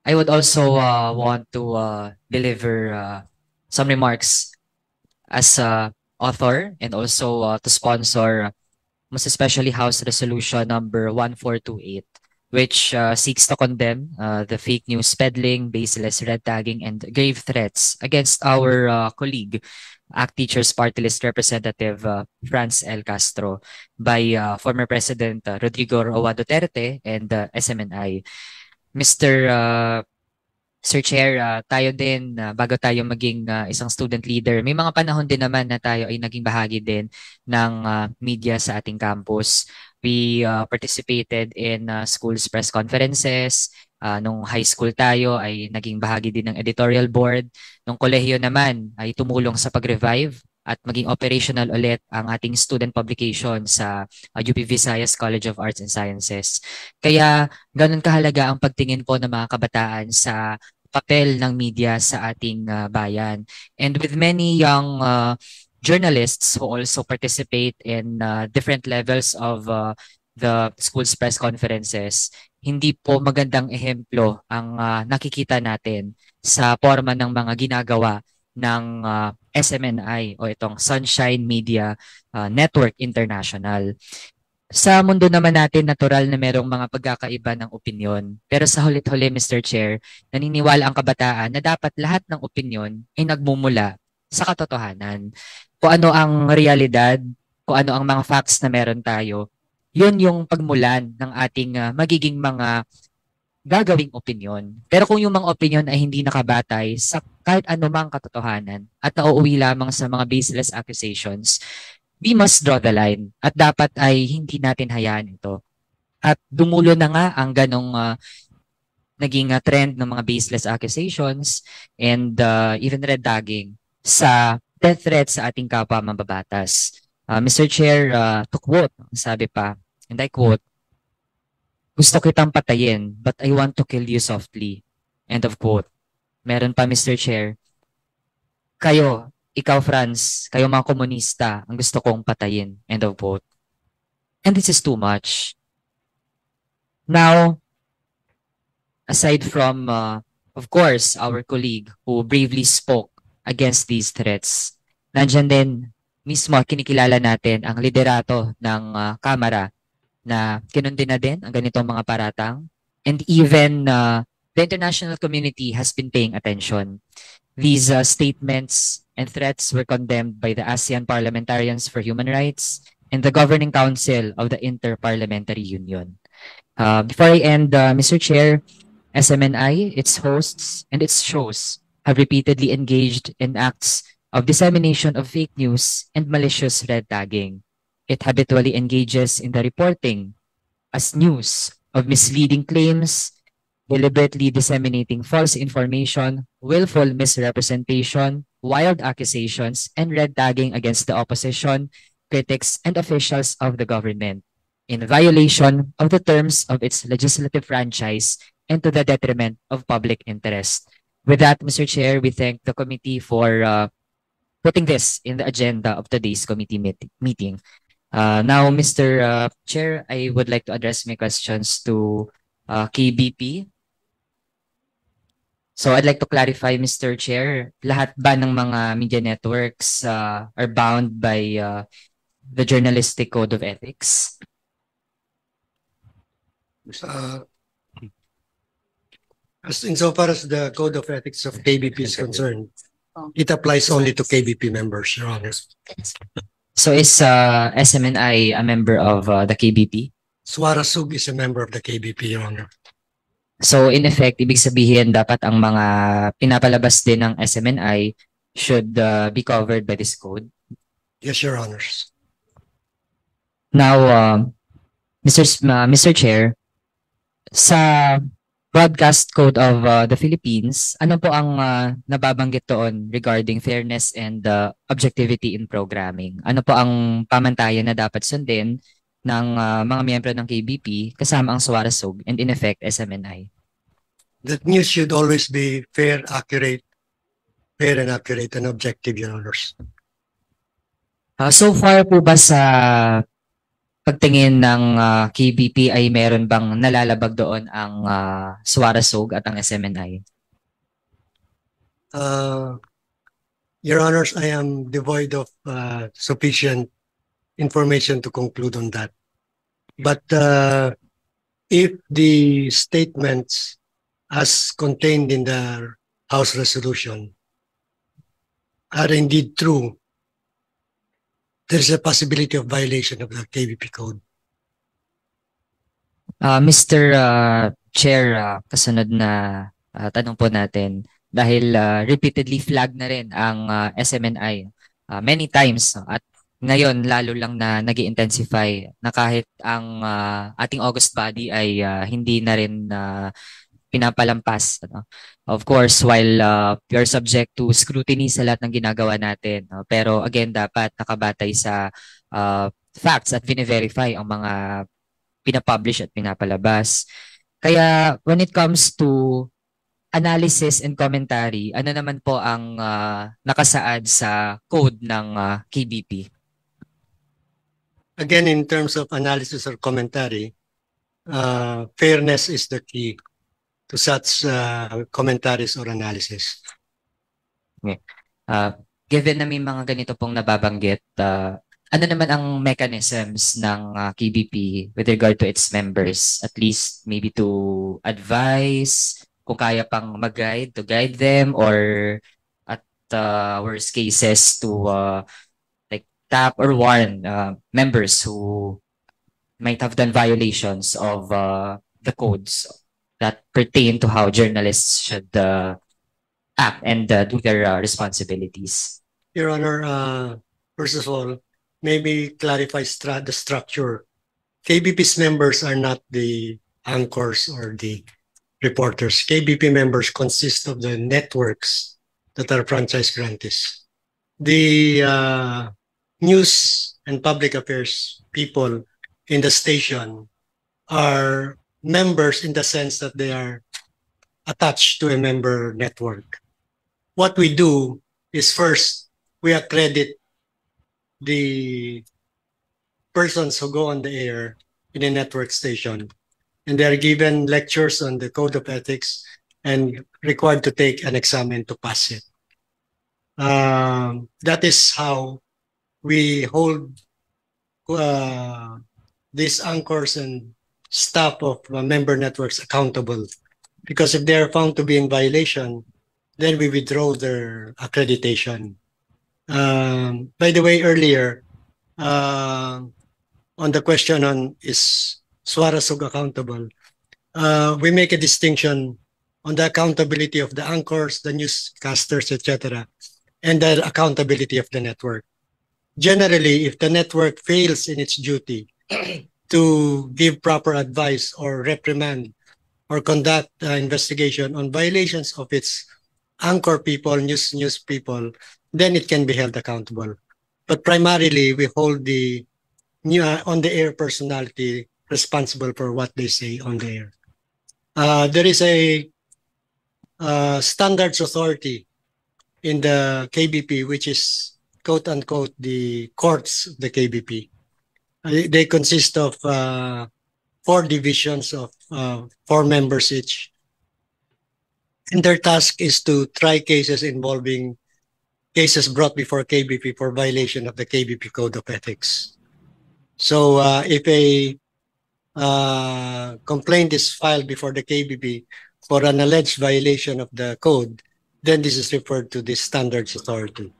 I would also want to deliver some remarks as a author and also to sponsor most especially House Resolution number 1428, which seeks to condemn the fake news peddling, baseless red tagging, and grave threats against our colleague, ACT Teachers Party List Representative Franz L. Castro by former President Rodrigo Roa Duterte and SMNI. Mr. Sir Chair, tayo din, bago tayo maging isang student leader, may mga panahon din naman na tayo ay naging bahagi din ng media sa ating campus. We participated in schools press conferences. Nung high school tayo ay naging bahagi din ng editorial board. Nung kolehiyo naman ay tumulong sa pag-revive at maging operational ulit ang ating student publication sa UP Visayas College of Arts and Sciences. Kaya ganun kahalaga ang pagtingin po ng mga kabataan sa papel ng media sa ating bayan. And with many young journalists who also participate in different levels of the school's press conferences, hindi po magandang ehemplo ang nakikita natin sa forma ng mga ginagawa ng SMNI o itong Sunshine Media Network International. Sa mundo naman natin, natural na merong mga pagkakaiba ng opinyon. Pero sa hulit-huli, Mr. Chair, naniniwala ang kabataan na dapat lahat ng opinyon ay nagmumula sa katotohanan. Kung ano ang realidad, kung ano ang mga facts na meron tayo, yun yung pagmulan ng ating magiging mga gagawing opinyon. Pero kung yung mga opinyon ay hindi nakabatay sa kahit anumang katotohanan at nauuwi lamang sa mga baseless accusations, we must draw the line at dapat ay hindi natin hayaan ito. At dumulo na nga ang ganong naging trend ng mga baseless accusations and even red tagging sa death threats sa ating kapwa mambabatas. Mr. Chair, to quote, sabi pa, and I quote, "Gusto kitang patayin, but I want to kill you softly." End of quote. Meron pa, Mr. Chair, kayo, ikaw, Franz, kayo mga komunista, ang gusto kong patayin. End of quote. And this is too much. Now, aside from, of course, our colleague who bravely spoke against these threats, nandyan din mismo kinikilala natin ang liderato ng Kamara na kinundi na din ang ganitong mga paratang. And even the international community has been paying attention. These statements and threats were condemned by the ASEAN Parliamentarians for Human Rights and the Governing Council of the Inter-Parliamentary Union. Before I end, Mr. Chair, SMNI, its hosts, and its shows have repeatedly engaged in acts of dissemination of fake news and malicious red tagging. It habitually engages in the reporting as news of misleading claims, deliberately disseminating false information, willful misrepresentation, wild accusations, and red tagging against the opposition, critics, and officials of the government in violation of the terms of its legislative franchise and to the detriment of public interest. With that, Mr. Chair, we thank the committee for putting this in the agenda of today's committee meeting. Now, Mr. Chair, I would like to address my questions to KBP. So I'd like to clarify, Mr. Chair, lahat ba ng mga media networks are bound by the Journalistic Code of Ethics? As insofar as the Code of Ethics of KBP is concerned, it applies only to KBP members, Your Honor. So is SMNI a member of the KBP? Suarasug is a member of the KBP, Your Honor. So in effect, ibig sabihin dapat ang mga pinapalabas din ng SMNI should be covered by this code? Yes, Your Honors. Now, Mr. Chair, sa Broadcast Code of the Philippines, ano po ang nababanggit doon regarding fairness and objectivity in programming? Ano po ang pamantayan na dapat sundin ng mga miyembro ng KBP kasama ang Suarasug and in effect SMNI? That news should always be fair and accurate and objective, Your Honors. So far po ba sa pagtingin ng KBP ay meron bang nalalabag doon ang Suarasog at ang SMNI? Your Honors, I am devoid of sufficient information to conclude on that. But if the statements as contained in the House resolution are indeed true, there's a possibility of violation of the KBP code. Mr. Chair, kasunod na tanong po natin, dahil repeatedly flag na rin ang SMNI many times, at ngayon lalo lang na nag-intensify na kahit ang ating August body ay hindi na rin pinapalampas. Of course, while we are subject to scrutiny sa lahat ng ginagawa natin, pero again, dapat nakabatay sa facts at vine-verify ang mga pinapublish at pinapalabas. Kaya when it comes to analysis and commentary, ano naman po ang nakasaad sa code ng KBP? Again, in terms of analysis or commentary, fairness is the key to such commentaries or analysis. Okay. Given na may mga ganito pong nababanggit, ano naman ang mechanisms ng KBP with regard to its members? At least maybe to advise, kung kaya pang mag-guide, to guide them, or at worst cases to like tap or warn members who might have done violations of the codes that pertain to how journalists should act and do their responsibilities. Your Honor, first of all, maybe clarify the structure. KBP's members are not the anchors or the reporters. KBP members consist of the networks that are franchise grantees. The news and public affairs people in the station are members in the sense that they are attached to a member network. What we do is first, we accredit the persons who go on the air in a network station, and they are given lectures on the code of ethics and required to take an exam to pass it. That is how we hold these anchors and staff of member networks accountable, because if they are found to be in violation, then we withdraw their accreditation. By the way, earlier, on the question on is Suarasog accountable, we make a distinction on the accountability of the anchors, the newscasters, etc., and the accountability of the network. Generally, if the network fails in its duty to give proper advice or reprimand or conduct investigation on violations of its anchor people, news people, then it can be held accountable. But primarily, we hold the on-the-air personality responsible for what they say on the air. There is a standards authority in the KBP, which is quote-unquote the courts of the KBP. They consist of 4 divisions of 4 members each. And their task is to try cases involving cases brought before KBP for violation of the KBP Code of Ethics. So if a complaint is filed before the KBP for an alleged violation of the code, then this is referred to the Standards Authority.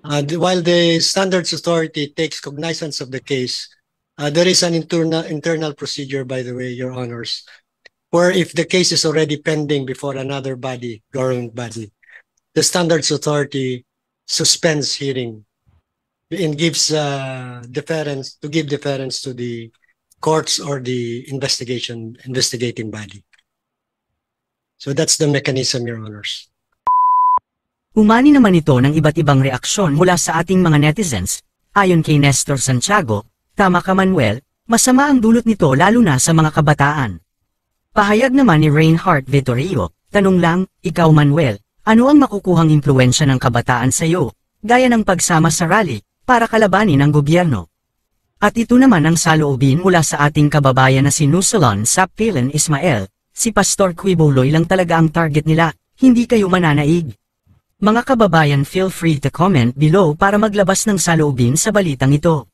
While the Standards Authority takes cognizance of the case, there is an internal procedure, by the way, Your Honors, where if the case is already pending before another body, government body, the Standards Authority suspends hearing and gives deference to the courts or the investigating body. So that's the mechanism, Your Honors. Umani naman ito ng iba't ibang reaksyon mula sa ating mga netizens. Ayon kay Nestor Santiago, tama ka Manuel, masama ang dulot nito lalo na sa mga kabataan. Pahayag naman ni Reinhardt Vittorio, tanong lang, ikaw Manuel, ano ang makukuhang impluwensya ng kabataan sa iyo, gaya ng pagsama sa rally, para kalabanin ang gobyerno? At ito naman ang saloobin mula sa ating kababayan na si Nusalon Sappilan Ismael, si Pastor Quiboloy lang talaga ang target nila, hindi kayo mananaig. Mga kababayan, feel free to comment below para maglabas ng saloobin sa balitang ito.